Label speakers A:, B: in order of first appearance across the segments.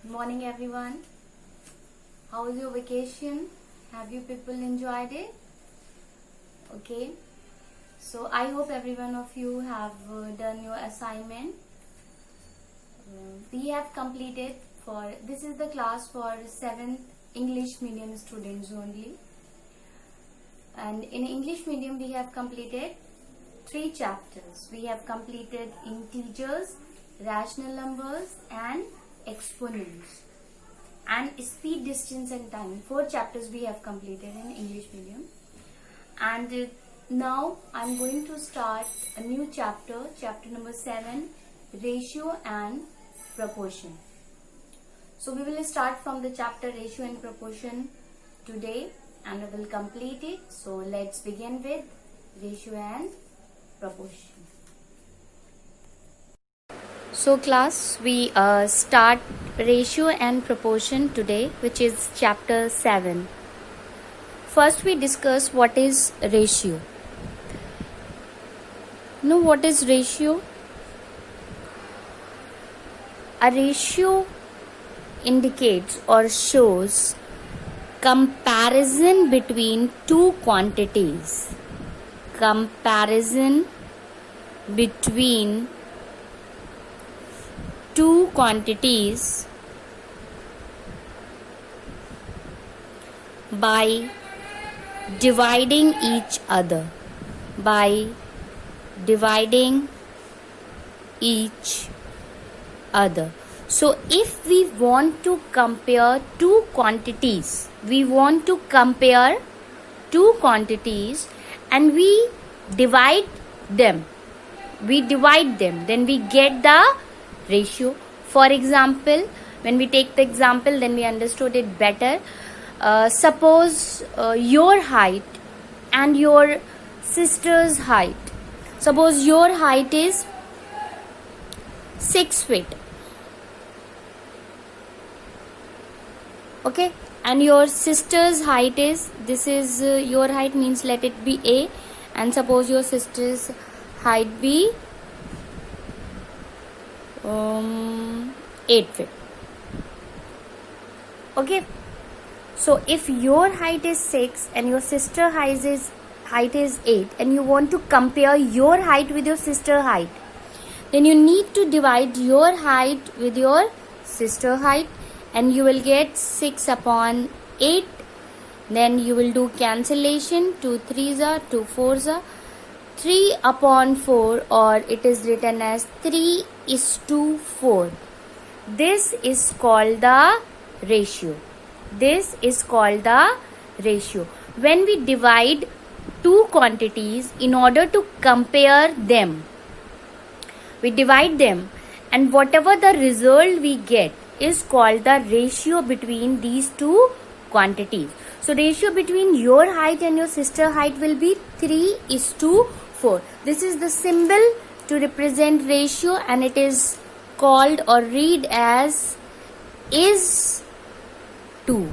A: Good morning, everyone. How was your vacation? Have you people enjoyed it? Okay. So I hope every one of you have done your assignment. We have completed this is the class for 7th English medium students only. And in English medium we have completed 3 chapters. We have completed integers, rational numbers and exponents, and speed, distance and time. 4 chapters we have completed in English medium. And now I'm going to start a new chapter number 7, ratio and proportion. So we will start from the chapter ratio and proportion today and we will complete it. So let's begin with ratio and proportion. So class, we start ratio and proportion today, which is chapter 7. First we discuss what is ratio. Know what is ratio? A ratio indicates or shows comparison between two quantities. Comparison between two quantities by dividing each other. By dividing each other. So if we want to compare two quantities, and we divide them, then we get the ratio. For example, when we take the example, then we understood it better. Suppose your height and your sister's height. Suppose your height is 6 feet. Okay, and your sister's height is, this is your height, means let it be A, and suppose your sister's height be 8 feet. Okay, so if your height is 6 and your sister height is 8, and you want to compare your height with your sister height, then you need to divide your height with your sister height, and you will get 6 upon 8. Then you will do cancellation. 2 3s are, 2 4s are, 3 upon 4, or it is written as 3:4. This is called the ratio. When we divide two quantities in order to compare them, we divide them, and whatever the result we get is called the ratio between these two quantities. So ratio between your height and your sister height will be 3:4. This is the symbol to represent ratio, and it is called or read as is 2.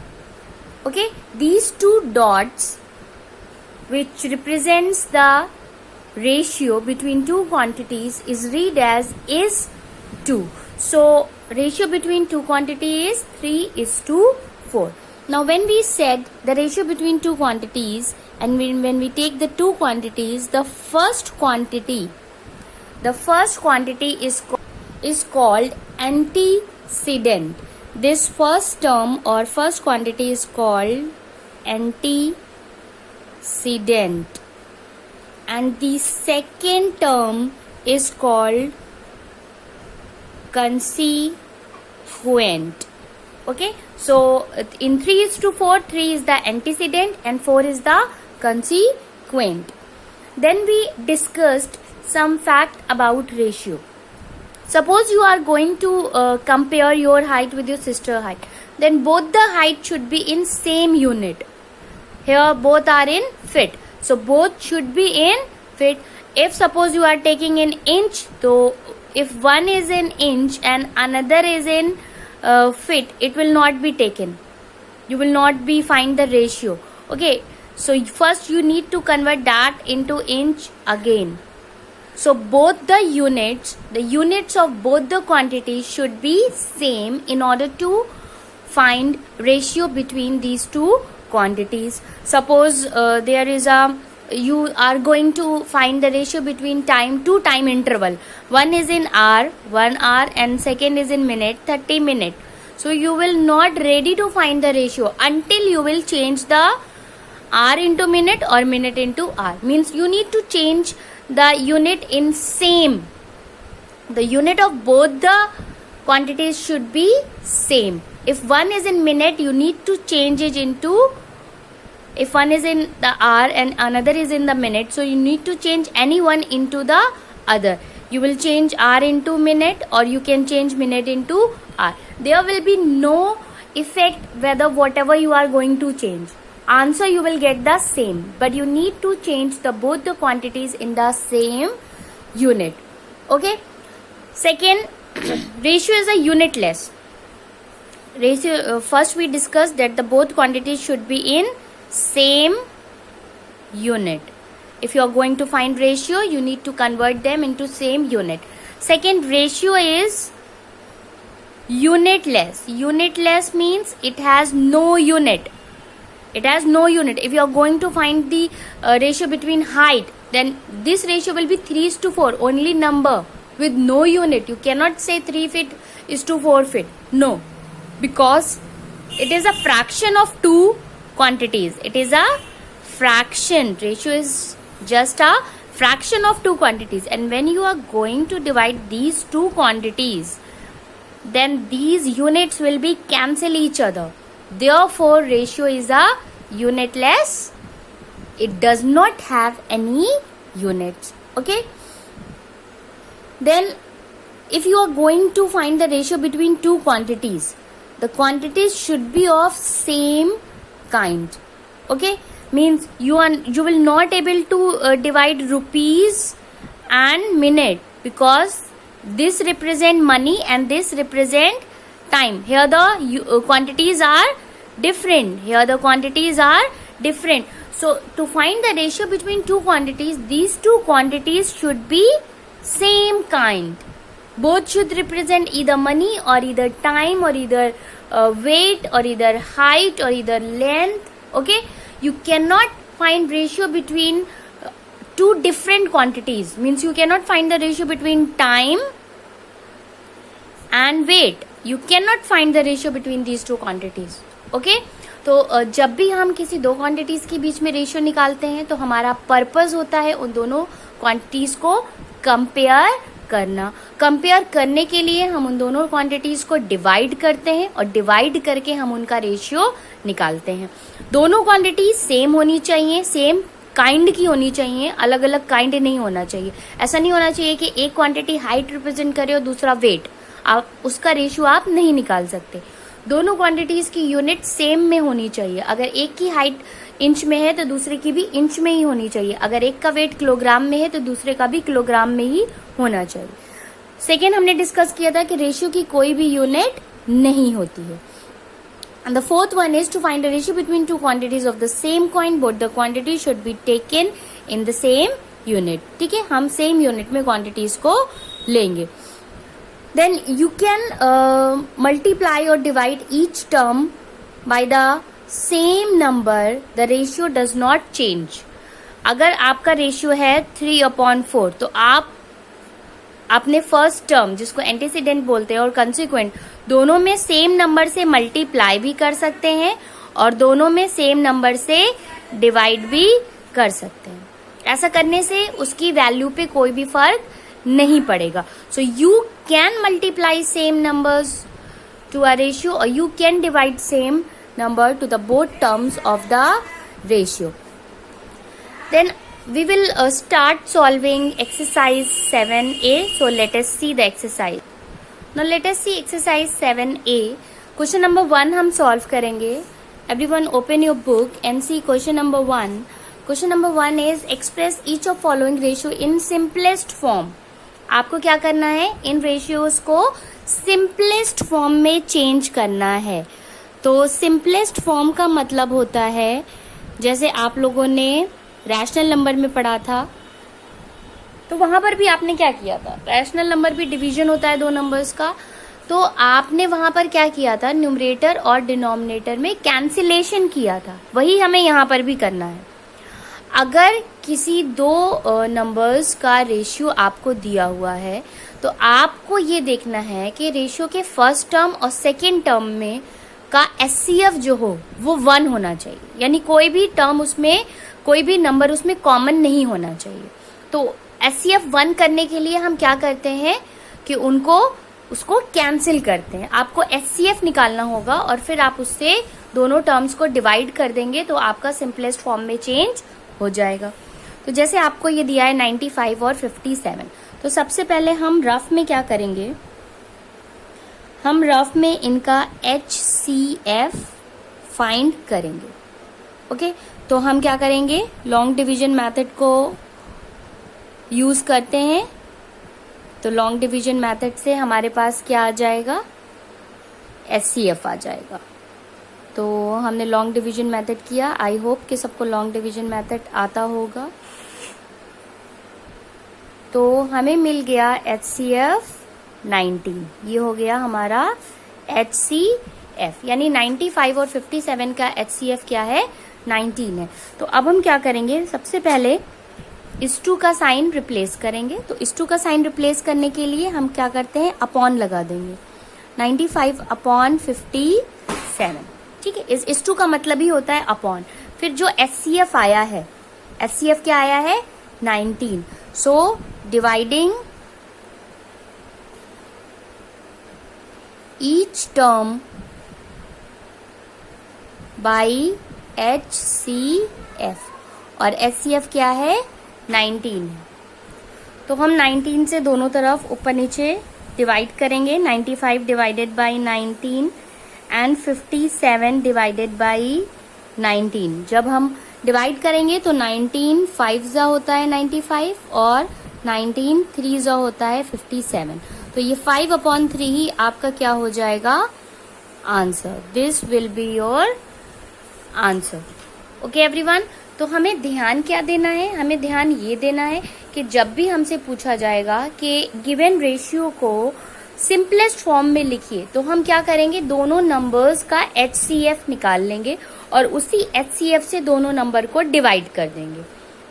A: Okay, these two dots which represents the ratio between two quantities is read as is 2. So ratio between two quantities is 3:4. Now when we said the ratio between two quantities, and when we take the two quantities, the first quantity is called antecedent. This first term or first quantity is called antecedent, and the second term is called consequent. Okay, so in 3:4, 3 is the antecedent and 4 is the consequent. Then we discussed some fact about ratio. Suppose you are going to compare your height with your sister height, then both the height should be in same unit. Here both are in feet, so both should be in feet. If suppose you are taking in inch, so if one is in inch and another is in feet, it will not be taken. You will not be find the ratio. Okay, so first you need to convert that into inch again. So both the units of both the quantities should be same in order to find ratio between these two quantities. Suppose you are going to find the ratio between two time interval. One is in hour, 1 hour, and second is in minute, 30 minute. So you will not ready to find the ratio until you will change the hour into minute or minute into hour. Means you need to change the unit in same. The unit of both the quantities should be same. If one is in minute, you need to change it into, if one is in the hour and another is in the minute, so you need to change any one into the other. You will change hour into minute, or you can change minute into hour. There will be no effect whether whatever you are going to change. Answer you will get the same, but you need to change both the quantities in the same unit. Okay. Second, ratio is a unitless. Ratio, first we discussed that the both quantities should be in same unit. If you are going to find ratio, you need to convert them into same unit. Second, ratio is unitless. Unitless means it has no unit. It has no unit. If you are going to find the ratio between height, then this ratio will be 3:4, only number with no unit. You cannot say 3 feet is to 4 feet. No, because it is a fraction of two quantities. It is a fraction. Ratio is just a fraction of two quantities. And when you are going to divide these two quantities, then these units will be cancel each other. Therefore, ratio is a unitless. It does not have any units. Okay. Then, if you are going to find the ratio between two quantities, the quantities should be of same kind. Okay. Means you will not able to divide rupees and minute, because this represent money and this represent time. Here the quantities are different. Here the quantities are different. So to find the ratio between two quantities, these two quantities should be same kind. Both should represent either money or either time or either weight or either height or either length. Okay. You cannot find ratio between two different quantities. Means you cannot find the ratio between time and weight. You cannot find the ratio between these two quantities. Okay. तो जब भी हम किसी दो quantities के बीच में ratio निकालते हैं, तो हमारा पर्पस होता है उन दोनों क्वांटिटीज को कंपेयर करना. कंपेयर करने के लिए हम उन दोनों क्वांटिटीज को डिवाइड करते हैं और डिवाइड करके हम उनका रेशियो निकालते हैं. दोनों क्वांटिटी सेम होनी चाहिए, सेम काइंड की होनी चाहिए, अलग अलग काइंड नहीं होना चाहिए. ऐसा नहीं होना चाहिए कि एक क्वांटिटी हाइट रिप्रेजेंट करे और दूसरा वेट. आप उसका रेशियो आप नहीं निकाल सकते. दोनों क्वांटिटीज की यूनिट सेम में होनी चाहिए. अगर एक की हाइट इंच में है तो दूसरे की भी इंच में ही होनी चाहिए. अगर एक का वेट किलोग्राम में है तो दूसरे का भी किलोग्राम में ही होना चाहिए. सेकेंड, हमने डिस्कस किया था कि रेशियो की कोई भी यूनिट नहीं होती है. And the fourth one is to find the ratio between two quantities of the same coin. Both the quantities should be taken in the same unit. ठीक है, हम same unit में quantities को लेंगे. Then you can multiply or divide each term by the same number. The ratio does not change. अगर आपका ratio है 3/4, तो आप अपने फर्स्ट टर्म जिसको एंटीसीडेंट बोलते हैं और कंसिक्वेंट दोनों में सेम नंबर से मल्टीप्लाई भी कर सकते हैं और दोनों में सेम नंबर से डिवाइड भी कर सकते हैं. ऐसा करने से उसकी वैल्यू पे कोई भी फर्क नहीं पड़ेगा. So you can multiply same numbers to a ratio और you can divide same number to the both terms of the ratio. Then we will start solving exercise 7a. So let us see the exercise. Now let us see exercise 7a. Question number 1 हम solve करेंगे. Everyone open your book and see question number 1. Question number 1 is express each of following ratio in simplest form. आपको क्या करना है? इन ratios को simplest form में change करना है. तो सिंपलेस्ट फॉर्म का मतलब होता है, जैसे आप लोगों ने रैशनल नंबर में पढ़ा था, तो वहां पर भी आपने क्या किया था, रैशनल नंबर भी डिवीजन होता है दो नंबर्स का, तो आपने वहां पर क्या किया था, न्यूमरेटर और डिनोमिनेटर में कैंसिलेशन किया था। वही हमें यहाँ पर भी करना है। अगर किसी दो नंबर्स का रेशियो आपको दिया हुआ है तो आपको ये देखना है कि रेशियो के फर्स्ट टर्म और सेकेंड टर्म में का एचसीएफ जो हो वो 1 होना चाहिए, यानी कोई भी टर्म उसमें, कोई भी नंबर उसमें कॉमन नहीं होना चाहिए। तो एचसीएफ 1 करने के लिए हम क्या करते हैं कि उसको कैंसिल करते हैं। आपको एचसीएफ निकालना होगा और फिर आप उससे दोनों टर्म्स को डिवाइड कर देंगे तो आपका सिंपलेस्ट फॉर्म में चेंज हो जाएगा। तो जैसे आपको ये दिया है 95 और 57, तो सबसे पहले हम रफ में क्या करेंगे, हम रफ में इनका HCF फाइंड करेंगे। ओके, तो हम क्या करेंगे, लॉन्ग डिवीजन मेथड को यूज करते हैं। तो लॉन्ग डिवीजन मेथड से हमारे पास क्या आ जाएगा, HCF आ जाएगा। तो हमने लॉन्ग डिवीजन मेथड किया। आई होप कि सबको लॉन्ग डिवीजन मेथड आता होगा। तो हमें मिल गया HCF 19, ये हो गया हमारा HCF, यानी 95 और 57 का HCF क्या है, 19 है। तो अब हम क्या करेंगे, सबसे पहले इस 2 का साइन रिप्लेस करेंगे। तो इस 2 का साइन रिप्लेस करने के लिए हम क्या करते हैं, अपॉन लगा देंगे, 95 अपॉन 57। ठीक है, इस 2 का मतलब ही होता है अपॉन। फिर जो HCF आया है, HCF क्या आया है, 19। So dividing each term by HCF, और HCF क्या है, 19 है। तो हम 19 से दोनों तरफ ऊपर नीचे डिवाइड करेंगे, 95 divided by 19 and 57 divided by 19। जब हम डिवाइड करेंगे तो 19 5 जा होता है 95 और 19 3 जा होता है 57। तो ये 5/3 ही आपका क्या हो जाएगा, answer. This will be your answer. Okay everyone, तो हमें ध्यान क्या देना है, हमें ध्यान ये देना है कि जब भी हमसे पूछा जाएगा कि गिवन रेशियो को सिंपलेस्ट फॉर्म में लिखिए, तो हम क्या करेंगे, दोनों नंबर्स का HCF निकाल लेंगे और उसी HCF से दोनों नंबर को डिवाइड कर देंगे।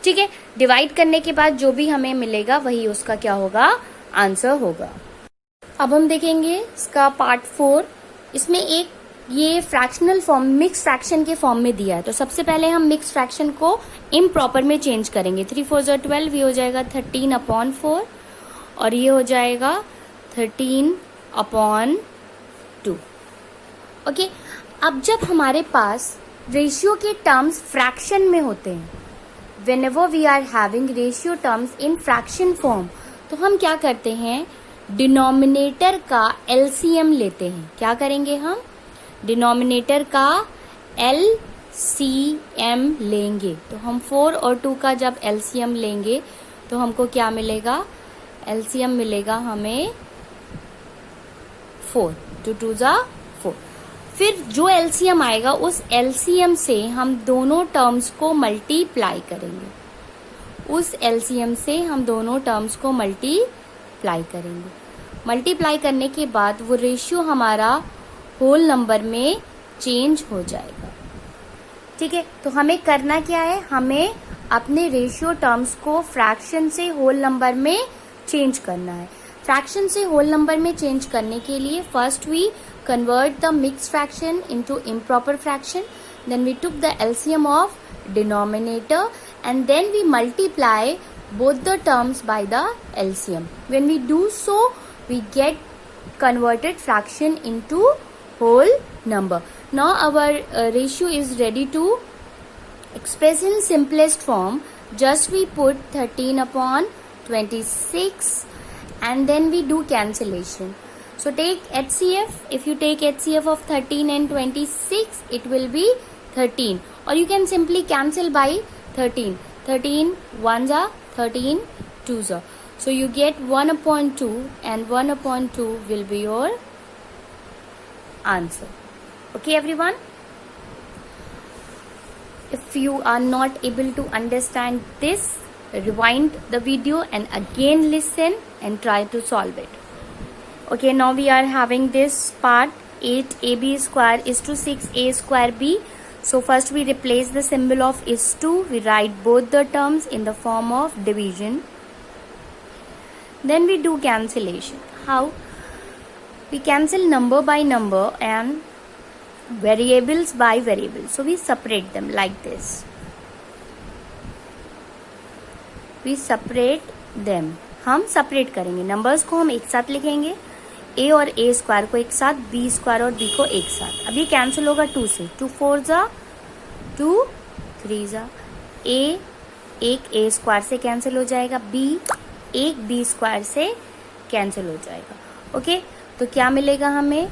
A: ठीक है, डिवाइड करने के बाद जो भी हमें मिलेगा वही उसका क्या होगा, आंसर होगा। अब हम देखेंगे इसका पार्ट 4। इसमें एक ये फ्रैक्शनल फॉर्म, मिक्स फ्रैक्शन के फॉर्म में दिया है। तो सबसे पहले हम मिक्स फ्रैक्शन को इम्प्रॉपर में चेंज करेंगे। 3 4 = 12, ये हो जाएगा 13/4 और ये हो जाएगा 13/2। ओके, अब जब हमारे पास रेशियो के टर्म्स फ्रैक्शन में होते हैं, whenever we are having ratio terms in fraction form, तो हम क्या करते हैं, डिनोमिनेटर का LCM लेते हैं। क्या करेंगे हम, डिनोमिनेटर का LCM लेंगे। तो हम 4 और 2 का जब LCM लेंगे तो हमको क्या मिलेगा, LCM मिलेगा हमें 4, 2 2 = 4। फिर जो LCM आएगा उस LCM से हम दोनों टर्म्स को मल्टीप्लाई करेंगे, उस LCM से हम दोनों टर्म्स को मल्टीप्लाई करेंगे। मल्टीप्लाई करने के बाद वो रेशियो हमारा होल नंबर में चेंज हो जाएगा। ठीक है, तो हमें करना क्या है, हमें अपने रेशियो टर्म्स को फ्रैक्शन से होल नंबर में चेंज करना है। फ्रैक्शन से होल नंबर में चेंज करने के लिए first we convert the mixed fraction into improper fraction, then we took the LCM of denominator and then we multiply both the terms by the LCM. When we do so, we get converted fraction into whole number. Now our ratio is ready to express in simplest form. Just we put 13/26 and then we do cancellation. So take HCF. If you take HCF of 13 and 26, it will be 13. Or you can simply cancel by 13. 13 1s are 13 2s are. So you get 1/2 and 1/2 will be your answer. Okay everyone? If you are not able to understand this, rewind the video and again listen and try to solve it. Okay, now we are having this part. 8ab square is to 6a square b. So first we replace the symbol of is to. We write both the terms in the form of division. Then we do cancellation. How? We cancel number by number and variables by variables. So we separate them like this. We separate them. हम separate करेंगे. Numbers को हम एक साथ लिखेंगे. A और A square को एक साथ, B स्क्वायर और B को एक साथ. अब ये कैंसिल होगा 2 से. 2 4 जा, 2 3 जा. A एक A स्क्वायर से कैंसिल हो जाएगा. B एक B स्क्वायर से कैंसिल हो जाएगा. ओके, तो क्या मिलेगा हमें?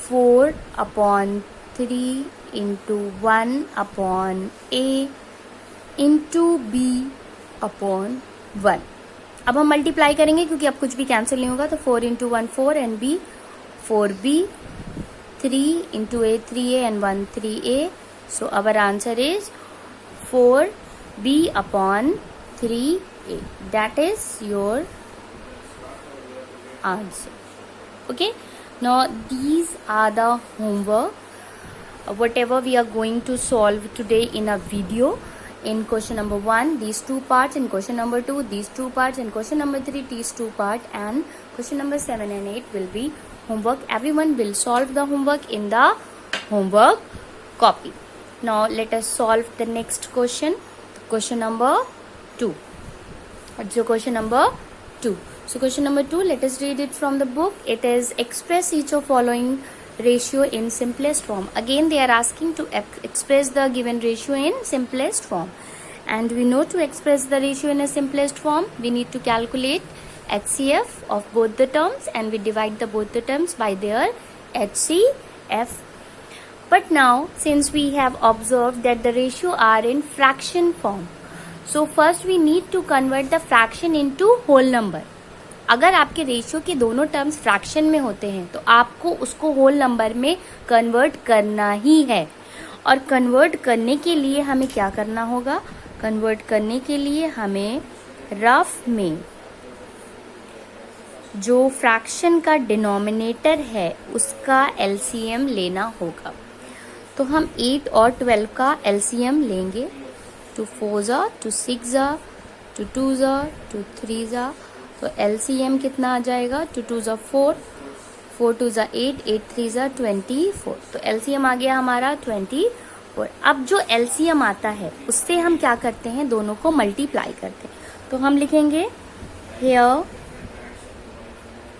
A: 4/3 इंटू 1/A इंटू B/1. अब हम मल्टीप्लाई करेंगे क्योंकि अब कुछ भी कैंसिल नहीं होगा. तो 4 into 1 4 and B 4B, 3 into A 3A and 1 3A. So our answer is 4B/3A. That is your answer. Okay, now these are the homework whatever we are going to solve today in a video. In question number 1 these 2 parts, in question number 2 these 2 parts, in question number 3 these 2 parts, and question number 7 and 8 will be homework. Everyone will solve the homework in the homework copy. Now let us solve the next question, question number 2. So question number 2. So question number 2, let us read it from the book. It is express each of following ratio in simplest form. Again they are asking to express the given ratio in simplest form. And we know to express the ratio in a simplest form, we need to calculate HCF of both the terms and we divide the both the terms by their HCF. But now since we have observed that the ratio are in fraction form, so first we need to convert the fraction into whole number. अगर आपके ratio के दोनों terms fraction में होते हैं तो आपको उसको होल नंबर में कन्वर्ट करना ही है. और कन्वर्ट करने के लिए हमें क्या करना होगा? कन्वर्ट करने के लिए हमें रफ में जो फ्रैक्शन का डिनोमिनेटर है उसका एलसीएम लेना होगा. तो हम 8 और 12 का एलसीएम लेंगे. 2 4 जा, 2 6 जा, 2 2 जा, 2 3 जा. तो एलसीएम कितना आ जाएगा? 2 2 जा 4, 4 2 जा 8, 8 3 जा 24. तो एलसीएम आ गया हमारा 24. अब जो एलसीएम आता है उससे हम क्या करते हैं? दोनों को मल्टीप्लाई करते हैं. तो हम लिखेंगे here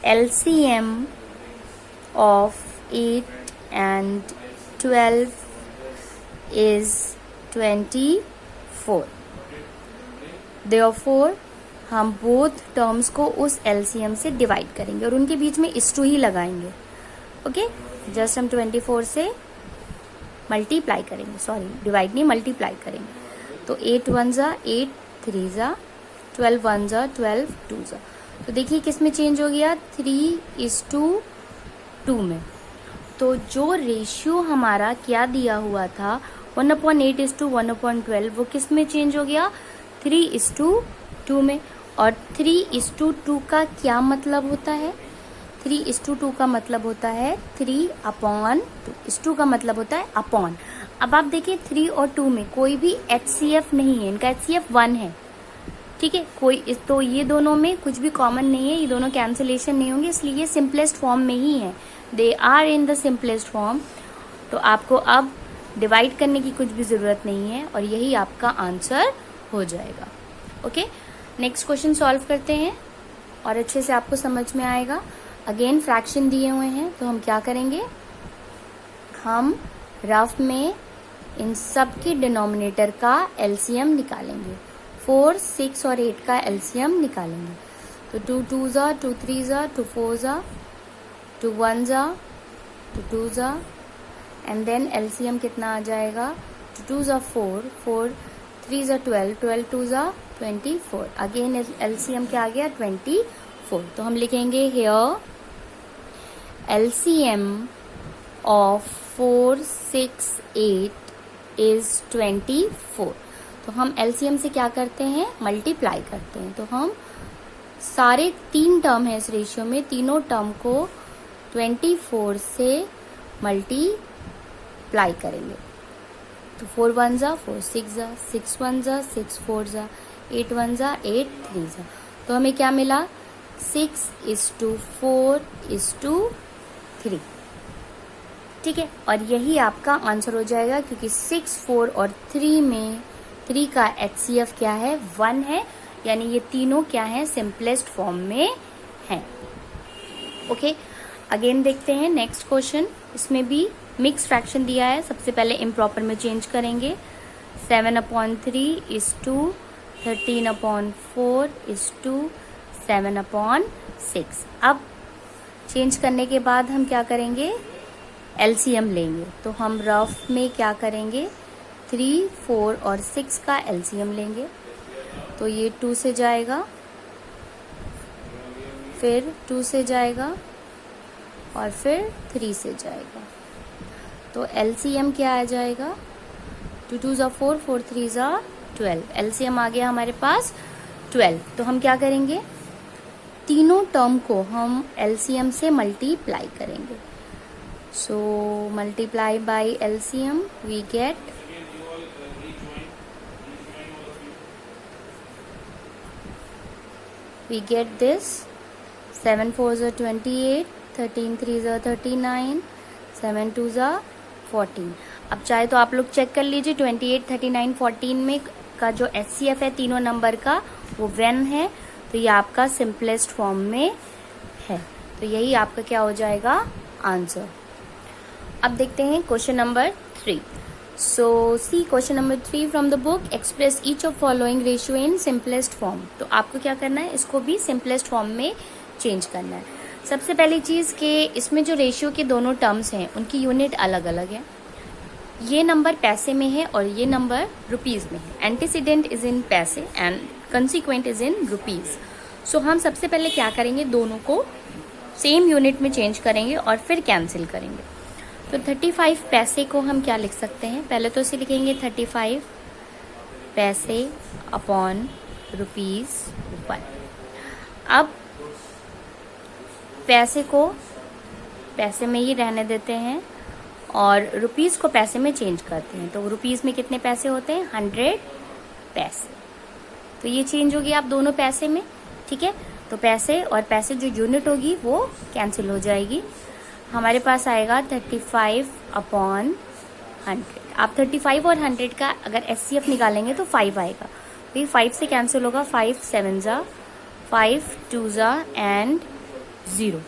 A: LCM of 8 and 12 is 24. Therefore हम बोथ टर्म्स को उस एलसीएम से डिवाइड करेंगे और उनके बीच में इस टू ही लगाएंगे. ओके, जस्ट हम 24 से मल्टीप्लाई करेंगे, सॉरी डिवाइड नहीं मल्टीप्लाई करेंगे. तो 8 1 जा 8, 3 जा 12, 1 जा 12, 2 जा. तो देखिए किस में चेंज हो गया? 3:2 में. तो जो रेशियो हमारा क्या दिया हुआ था 1/8:1/12 वो किस में चेंज हो गया? 3:2 में. और 3:2 का क्या मतलब होता है? 3:2 का मतलब होता है 3/2. इस 2 का मतलब होता है अपॉन. अब आप देखिए 3 और 2 में कोई भी HCF नहीं है, इनका HCF 1 है. ठीक है, तो ये दोनों में कुछ भी कॉमन नहीं है, ये दोनों कैंसिलेशन नहीं होंगे, इसलिए ये सिंपलेस्ट फॉर्म में ही है. They are in the simplest form. तो आपको अब डिवाइड करने की कुछ भी जरूरत नहीं है और यही आपका आंसर हो जाएगा. ओके, नेक्स्ट क्वेश्चन सॉल्व करते हैं और अच्छे से आपको समझ में आएगा. अगेन फ्रैक्शन दिए हुए हैं तो हम क्या करेंगे? हम रफ में इन सब की डिनोमिनेटर का एलसीएम निकालेंगे. 4 6 और 8 का एलसीएम निकालेंगे. तो 2 2 जा 2 3 जा 2 4 जा 2 1 जा 2 2 जा एंड देन एलसीएम कितना आ जाएगा? 2 2 जा 4, 4 3 जा 12, 12 2 जा 24. अगेन एलसीएम क्या आ गया? 24. तो हम लिखेंगे हियर एलसीएम ऑफ 4 6 8 इज 24. तो तो हम एलसीएम से क्या करते हैं, मल्टीप्लाई करते हैं। तो हम सारे 3 टर्म है इस रेशियो में, तीनों टर्म को 24 से मल्टीप्लाई करेंगे। तो 4 1 जा 4 6 जा 6 1 जा 6 4 जा 8 1 जा 8 3 जा। तो हमें क्या मिला, 6:4:3। ठीक है, और यही आपका आंसर हो जाएगा, क्योंकि 6 4 और 3 में 3 का HCF क्या है, 1 है, यानी ये तीनों क्या है, सिंपलेस्ट फॉर्म में हैं। ओके, अगेन देखते हैं नेक्स्ट क्वेश्चन। इसमें भी मिक्स फ्रैक्शन दिया है। सबसे पहले इम्प्रॉपर में चेंज करेंगे। 7/3 is to 13/4 is to 7/6। अब चेंज करने के बाद हम क्या करेंगे, एलसीएम लेंगे। तो हम रफ में क्या करेंगे, 3 4 और 6 का एलसीएम लेंगे। तो ये 2 से जाएगा, फिर 2 से जाएगा, और फिर 3 से जाएगा। तो एलसीएम क्या आ जाएगा, 2 2 जा 4 4 3 जा 12। एलसीएम आ गया हमारे पास 12। तो हम क्या करेंगे, तीनों टर्म को हम एलसीएम से मल्टीप्लाई करेंगे। So multiply by LCM we get this 7 4 जा 28, 13 3 जा 39, 7 2 जा 14। अब चाहे तो आप लोग चेक कर लीजिए, 28 39 14 में का जो HCF है तीनों नंबर का, वो 1 है। तो ये आपका सिंपलेस्ट फॉर्म में है। तो यही आपका क्या हो जाएगा, आंसर। अब देखते हैं question number 3। So see question number 3 from the book, express each of following ratio in simplest form. तो आपको क्या करना है, इसको भी सिंपलेस्ट फॉर्म में चेंज करना है। सबसे पहली चीज़ कि इसमें जो रेशियो के दोनों टर्म्स हैं उनकी यूनिट अलग अलग है। ये नंबर पैसे में है और ये नंबर रुपीज़ में है। Antecedent is in paise and consequent is in rupees. सो हम सबसे पहले क्या करेंगे, दोनों को सेम यूनिट में चेंज करेंगे और फिर कैंसिल करेंगे। तो 35 पैसे को हम क्या लिख सकते हैं, पहले तो इसे लिखेंगे 35 पैसे अपॉन ₹1। अब पैसे को पैसे में ही रहने देते हैं और रुपीज़ को पैसे में चेंज करते हैं। तो रुपीज़ में कितने पैसे होते हैं, 100 पैसे। तो ये चेंज होगी आप दोनों पैसे में। ठीक है, तो पैसे और पैसे जो यूनिट होगी वो कैंसिल हो जाएगी। हमारे पास आएगा 35/100। आप 35 और 100 का अगर HCF निकालेंगे तो 5 आएगा। तो ये 5 से कैंसिल होगा, 5 7 जा 5 2 जा एंड 0।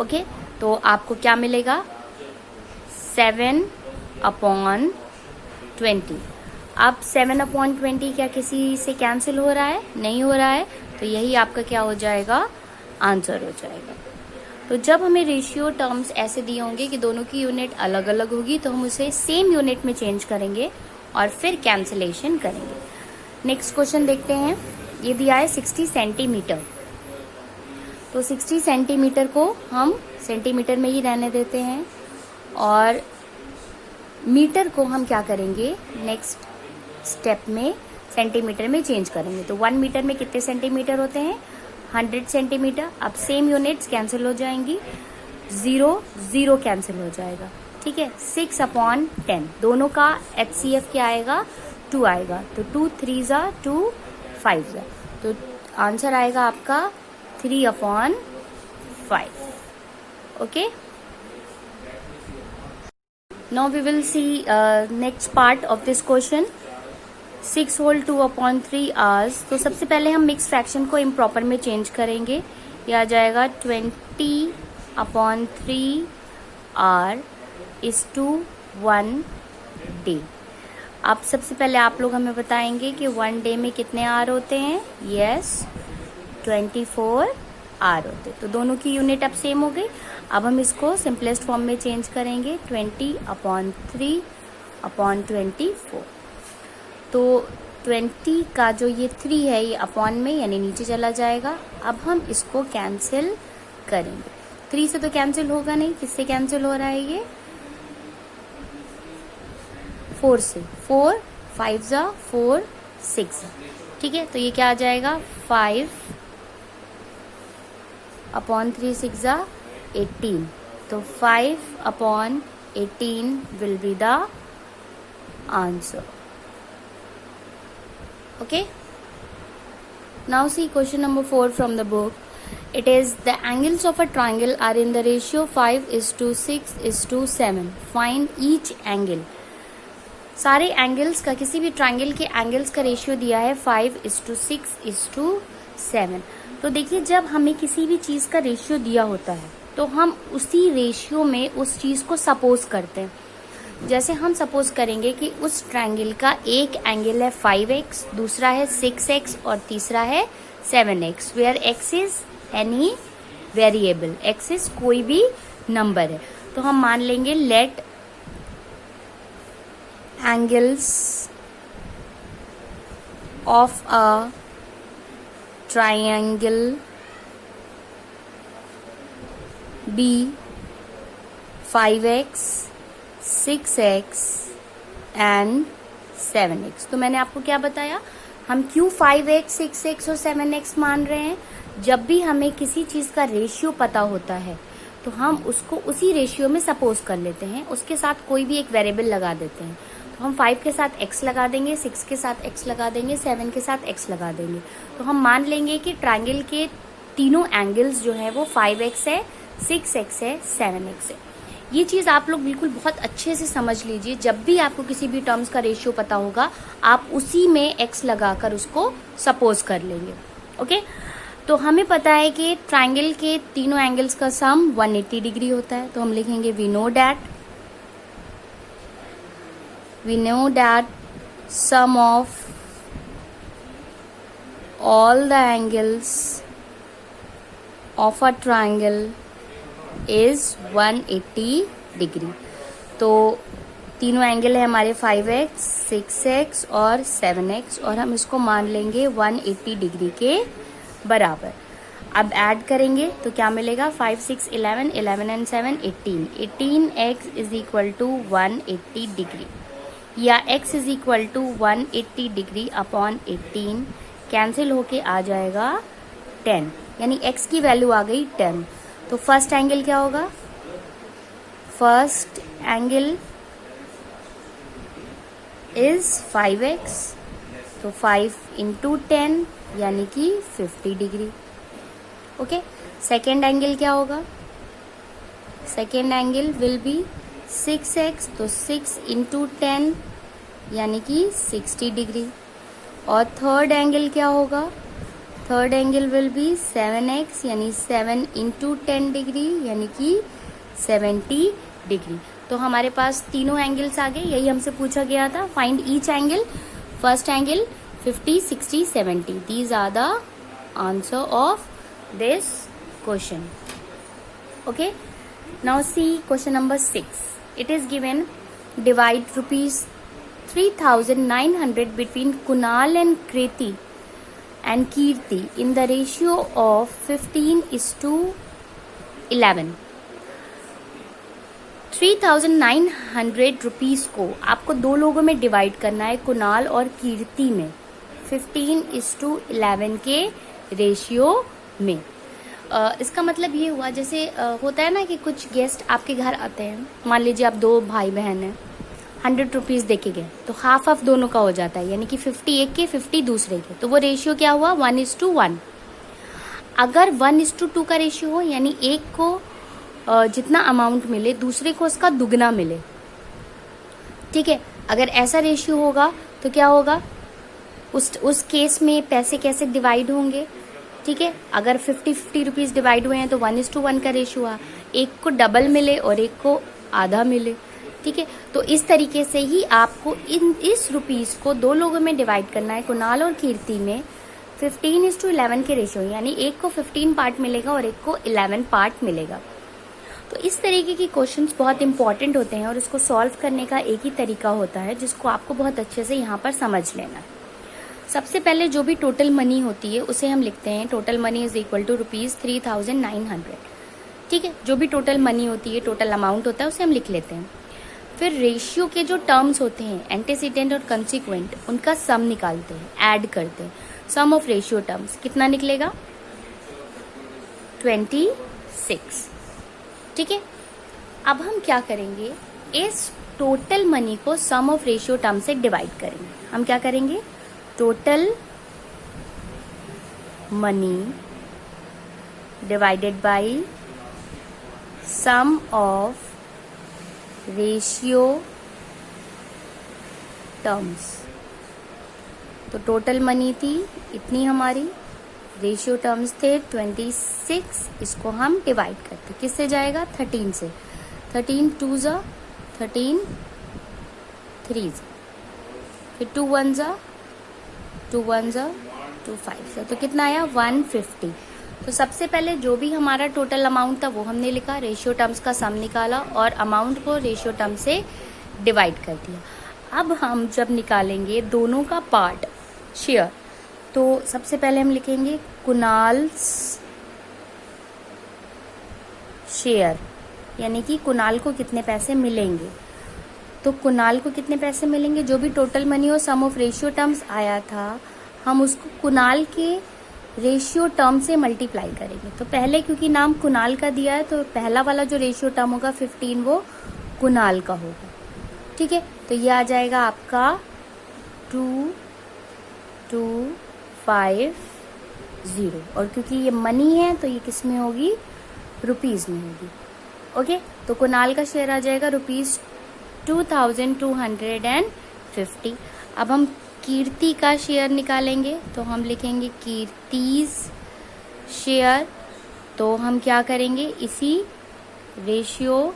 A: ओके, तो आपको क्या मिलेगा, 7/20। अब 7/20 क्या किसी से कैंसिल हो रहा है, नहीं हो रहा है। तो यही आपका क्या हो जाएगा, आंसर हो जाएगा। तो जब हमें रेशियो टर्म्स ऐसे दिए होंगे कि दोनों की यूनिट अलग अलग होगी, तो हम उसे सेम यूनिट में चेंज करेंगे और फिर कैंसिलेशन करेंगे। नेक्स्ट क्वेश्चन देखते हैं। ये दिया है 60 सेंटीमीटर। तो 60 सेंटीमीटर को हम सेंटीमीटर में ही रहने देते हैं और मीटर को हम क्या करेंगे, नेक्स्ट स्टेप में सेंटीमीटर में चेंज करेंगे। तो 1 मीटर में कितने सेंटीमीटर होते हैं, 100 सेंटीमीटर। अब सेम यूनिट्स कैंसिल हो जाएंगी, 0 0 कैंसिल हो जाएगा। ठीक है, 6/10 दोनों का HCF क्या आएगा, 2 आएगा। तो 2 3 जा 2 5 जा। तो आंसर आएगा आपका 3/5। Okay, now we will see next part of this question। 6 whole 2/3 hours। तो सबसे पहले हम मिक्स फ्रैक्शन को इम्प्रॉपर में चेंज करेंगे। ये आ जाएगा 20/3 hour is to 1 day। अब सबसे पहले आप लोग हमें बताएंगे कि 1 डे में कितने आवर होते हैं। यस, 24 आवर होते। तो दोनों की यूनिट अब सेम हो गई। अब हम इसको सिंपलेस्ट फॉर्म में चेंज करेंगे, 20/3/24। तो 20 का जो ये 3 है ये अपॉन में यानी नीचे चला जाएगा। अब हम इसको कैंसिल करेंगे। 3 से तो कैंसिल होगा नहीं, किससे कैंसिल हो रहा है ये, 4 से। 4 5 ज़ा 4 6, ठीक है। तो ये क्या आ जाएगा 5 अपॉन 3 6 ज़ा 18, तो 5 upon 18 will be the answer. Okay, now see question number 4 from the book. It is the angles of a triangle are in the ratio 5:6:7. Find each angle. सारे एंगल्स का, किसी भी ट्राइंगल के एंगल्स का ratio दिया है 5:6:7। तो देखिए, जब हमें किसी भी चीज का रेशियो दिया होता है तो हम उसी रेशियो में उस चीज को सपोज करते हैं। जैसे हम सपोज करेंगे कि उस ट्रायंगल का एक एंगल है 5x, दूसरा है 6x और तीसरा है 7x, where x is any variable, x is कोई भी नंबर है। तो हम मान लेंगे let angles of a triangle be 5x 6x and 7x। तो मैंने आपको क्या बताया, हम क्यों 5x 6x और 7x मान रहे हैं? जब भी हमें किसी चीज का रेशियो पता होता है तो हम उसको उसी रेशियो में सपोज कर लेते हैं, उसके साथ कोई भी एक वेरिएबल लगा देते हैं। तो हम 5 के साथ x लगा देंगे, 6 के साथ x लगा देंगे, 7 के साथ x लगा देंगे। तो हम मान लेंगे कि ट्रायंगल के तीनों एंगल्स जो है वो 5x है, 6x है, 7x है। ये चीज आप लोग बिल्कुल बहुत अच्छे से समझ लीजिए। जब भी आपको किसी भी टर्म्स का रेशियो पता होगा, आप उसी में x लगाकर उसको सपोज कर लेंगे। ओके, तो हमें पता है कि ट्रायंगल के तीनों एंगल्स का सम 180 डिग्री होता है। तो हम लिखेंगे we know that sum of all the angles of a triangle is 180 degree. तो तीनों एंगल है हमारे 5x 6x और 7x, और हम इसको मान लेंगे 180 डिग्री के बराबर। अब ऐड करेंगे तो क्या मिलेगा, 5 6 11, 11 and 7 18, 18x is equal to 180 degree, या x is equal to 180 degree upon 18 cancel होके आ जाएगा 10, यानी x की वैल्यू आ गई 10। तो फर्स्ट एंगल क्या होगा, फर्स्ट एंगल इज 5x, तो 5 इंटू 10 यानी कि 50 डिग्री। ओके, सेकेंड एंगल क्या होगा, second angle will be 6x, तो 6 इंटू 10 यानी कि 60 डिग्री। और थर्ड एंगल क्या होगा, third angle will be 7x, यानी 7 इंटू 10 डिग्री यानी कि 70 डिग्री। तो हमारे पास तीनों एंगल्स आ गए, यही हमसे पूछा गया था, find each angle. First angle 50 60 70, these are the answer of this question. Okay, now see question number 6। It is given divide ₹3,900 between Kunal and Kriti and Kirti in the ratio of 15:11। 3,900 rupees को आपको दो लोगों में divide करना है, कुणाल और कीर्ति में, 15:11 के रेशियो में। इसका मतलब ये हुआ, जैसे होता है ना कि कुछ गेस्ट आपके घर आते हैं, मान लीजिए आप दो भाई बहन हैं, 100 रुपीज दे के गए, तो हाफ ऑफ दोनों का हो जाता है, यानी कि 50 एक के 50 दूसरे के। तो वो रेशियो क्या हुआ, 1:1। अगर 1:2 का रेशियो हो, यानी एक को जितना अमाउंट मिले दूसरे को उसका दुगना मिले, ठीक है। अगर ऐसा रेशियो होगा तो क्या होगा, उस केस में पैसे कैसे डिवाइड होंगे, ठीक है। अगर 50 रुपीज डिवाइड हुए हैं तो 1:1 का रेशियो हुआ, एक को डबल मिले और एक को आधा मिले, ठीक है। तो इस तरीके से ही आपको इस रुपीज को दो लोगों में डिवाइड करना है, कुणाल और कीर्ति में 15:11 के रेशियो, यानी एक को 15 पार्ट मिलेगा और एक को 11 पार्ट मिलेगा। तो इस तरीके की क्वेश्चंस बहुत इंपॉर्टेंट होते हैं और इसको सॉल्व करने का एक ही तरीका होता है, जिसको आपको बहुत अच्छे से यहाँ पर समझ लेना है। सबसे पहले जो भी टोटल मनी होती है उसे हम लिखते हैं, total money is equal to ₹3,900, ठीक है। जो भी टोटल मनी होती है, टोटल अमाउंट होता है, उसे हम लिख लेते हैं। फिर रेशियो के जो टर्म्स होते हैं एंटीसीडेंट और कंसिक्वेंट, उनका सम निकालते हैं, ऐड करते हैं। सम ऑफ रेशियो टर्म्स कितना निकलेगा? 26। ठीक है, अब हम क्या करेंगे, इस टोटल मनी को सम ऑफ रेशियो टर्म से डिवाइड करेंगे। हम क्या करेंगे, total money divided by sum of ratio terms. तो टोटल मनी थी इतनी हमारी, रेशियो टर्म्स थे 26, इसको हम डिवाइड करते, किससे जाएगा? 13 से। 13 2 जा 13, 3 जा, फिर 2 1 जा 2 1 जा 2 5 जा, तो कितना आया? 150। तो सबसे पहले जो भी हमारा टोटल अमाउंट था वो हमने लिखा, रेशियो टर्म्स का सम निकाला और अमाउंट को रेशियो टर्म से डिवाइड कर दिया। अब हम जब निकालेंगे दोनों का पार्ट शेयर, तो सबसे पहले हम लिखेंगे कुणाल्स शेयर, यानी कि कुणाल को कितने पैसे मिलेंगे। तो कुणाल को कितने पैसे मिलेंगे, जो भी टोटल मनी और सम ऑफ रेशियो टर्म्स आया था, हम उसको कुणाल के रेशियो टर्म से मल्टीप्लाई करेंगे। तो पहले क्योंकि नाम कुणाल का दिया है, तो पहला वाला जो रेशियो टर्म होगा 15, वो कुणाल का होगा। ठीक है, तो ये आ जाएगा आपका 2250, और क्योंकि ये मनी है तो ये किस में होगी? रुपीज में होगी। ओके, तो कुणाल का शेयर आ जाएगा ₹2250। अब हम कीर्ति का शेयर निकालेंगे, तो हम लिखेंगे कीर्तिज शेयर। तो हम क्या करेंगे, इसी रेशियो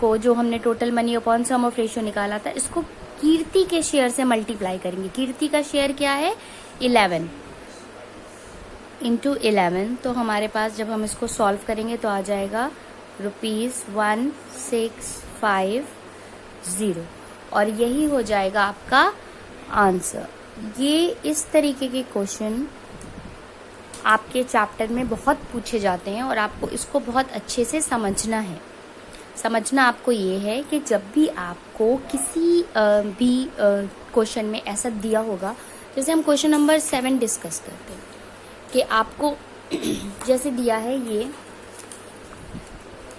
A: को जो हमने total money upon sum of ratio निकाला था, इसको कीर्ति के शेयर से मल्टीप्लाई करेंगे। कीर्ति का शेयर क्या है? 11 इंटू 11। तो हमारे पास जब हम इसको सॉल्व करेंगे तो आ जाएगा ₹1650, और यही हो जाएगा आपका आंसर। ये इस तरीके के क्वेश्चन आपके चैप्टर में बहुत पूछे जाते हैं और आपको इसको बहुत अच्छे से समझना है। समझना आपको ये है कि जब भी आपको किसी भी क्वेश्चन में ऐसा दिया होगा, जैसे हम क्वेश्चन नंबर 7 डिस्कस करते हैं कि आपको जैसे दिया है ये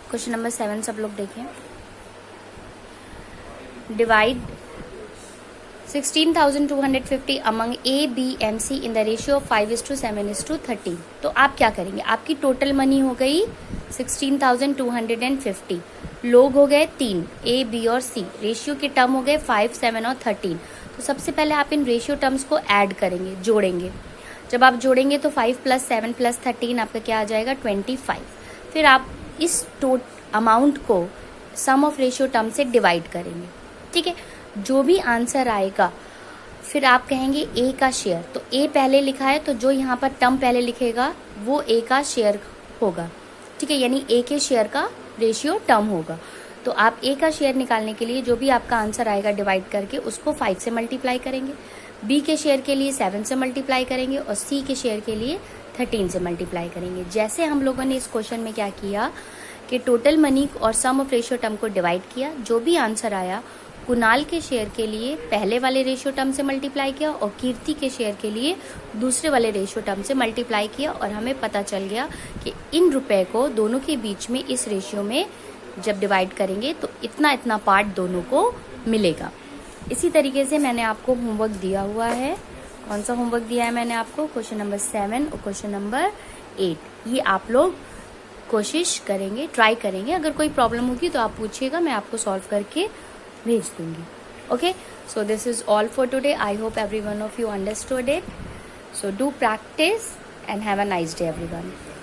A: क्वेश्चन नंबर 7, सब लोग देखें। Divide 16,250 among A, B, M, C in the ratio of 5:7:13। तो आप क्या करेंगे, आपकी टोटल मनी हो गई 16,250, लोग हो गए 3 A, B और C, रेशियो के टर्म हो गए 5, 7 और 13। तो सबसे पहले आप इन रेशियो टर्म्स को ऐड करेंगे, जोड़ेंगे। जब आप जोड़ेंगे तो 5 + 7 + 13 आपका क्या आ जाएगा? 25। फिर आप इस अमाउंट को सम ऑफ रेशियो टर्म से डिवाइड करेंगे। ठीक है, जो भी आंसर आएगा फिर आप कहेंगे ए का शेयर। तो ए पहले लिखा है, तो जो यहाँ पर टर्म पहले लिखेगा वो ए का शेयर होगा। ठीक है, यानी ए के शेयर का रेशियो टर्म होगा। तो आप ए का शेयर निकालने के लिए जो भी आपका आंसर आएगा डिवाइड करके उसको 5 से मल्टीप्लाई करेंगे, बी के शेयर के लिए 7 से मल्टीप्लाई करेंगे और सी के शेयर के लिए 13 से मल्टीप्लाई करेंगे। जैसे हम लोगों ने इस क्वेश्चन में क्या किया कि टोटल मनी और सम ऑफ रेशियो टर्म को डिवाइड किया, जो भी आंसर आया कुणाल के शेयर के लिए पहले वाले रेशियो टर्म से मल्टीप्लाई किया और कीर्ति के शेयर के लिए दूसरे वाले रेशियो टर्म से मल्टीप्लाई किया, और हमें पता चल गया कि इन रुपए को दोनों के बीच में इस रेशियो में जब डिवाइड करेंगे तो इतना इतना पार्ट दोनों को मिलेगा। इसी तरीके से मैंने आपको होमवर्क दिया हुआ है। कौन सा होमवर्क दिया है मैंने आपको? क्वेश्चन नंबर 7 और क्वेश्चन नंबर 8। ये आप लोग कोशिश करेंगे, ट्राई करेंगे। अगर कोई प्रॉब्लम होगी तो आप पूछिएगा, मैं आपको सॉल्व करके भेज दूंगी। Okay, so this is all for today. I hope every one of you understood it. So do practice and have a nice day everyone.